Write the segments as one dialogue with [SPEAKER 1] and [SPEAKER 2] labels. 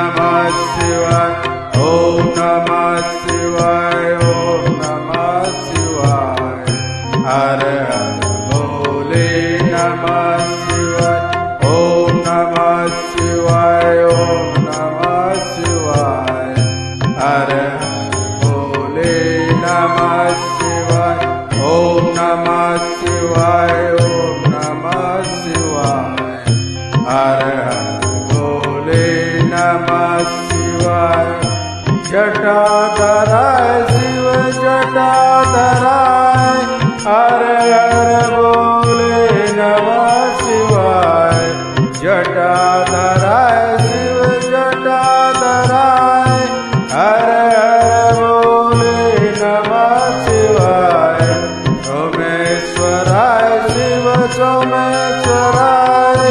[SPEAKER 1] नमः शिवाय ओम नमः शिवाय ओम नमः शिवाय हर हर भोले नमः शिवाय ओम नमः शिवाय ओम नमः शिवाय हर हर भोले नमः शिवाय ओम नमः शिवाय ओम नमः शिवाय हर हर भोले नमः शिवाय जटाधराय शिव जटाधराय हर हर भोले नमः शिवाय जटाधराय शिव जटाधराय हर हर भोले नमः शिवाय सोमेश्वराय शिव सोमेश्वराय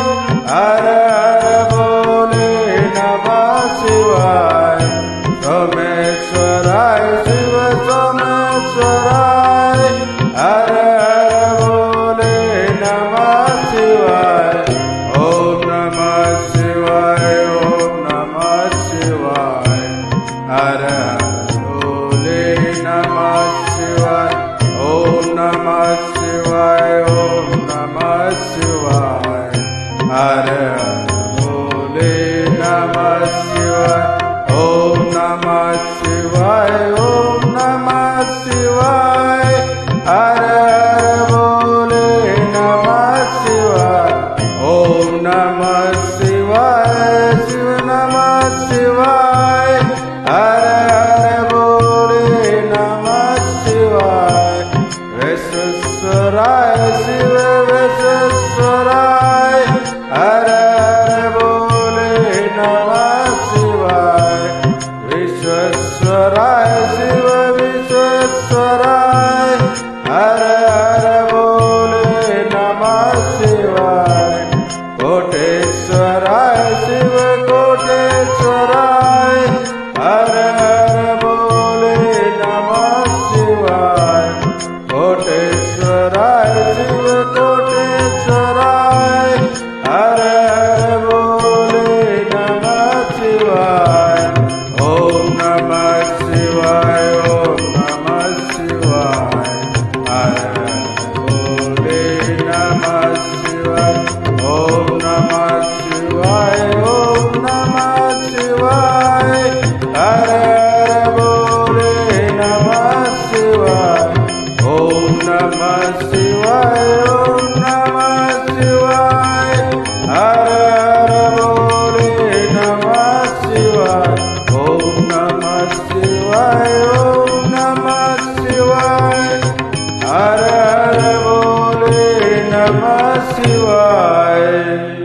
[SPEAKER 1] हर हर भोले नमः शिवाय सोमेश्वराय शिव सोमेश्वराय हर हर भोले नमः शिवाय ओम नमः शिवाय ओम नमः शिवाय हर हर भोले नमः शिवाय ओम नमः शिवाय ओम नमः शिवाय हर हर भोले नमः शिवाय ओम नमः शिवाय ओम नमः शिवाय हर हर भोले नमः शिवाय ओम नमः शिवाय शिव नमः शिवाय हर हर भोले नमः शिवाय विश्वेश्वराय शिव विश्वेश्वराय हर हर भोले नमः शिवाय विश्वेश्वराय शिव विश्वेश्वराय हर हर भोले नमः शिवाय कोटेश्वराय शिव कोटेश्वराय हर हर भोले नमः शिवाय कोटेश्वराय शिव कोटेश्वराय हर हर भोले नमः शिवाय ओम नमः शिवाय ओम नमः शिवाय हर हर भोले नमः शिवाय ओम नमः शिवाय ओम नमः शिवाय हर हर भोले नमः शिवाय ओम नमः शिवाय ओम नमः शिवाय हर हर भोले नमः शिवाय ओम नमः शिवाय ओम नमः शिवाय हर हर भोले नमः शिवाय।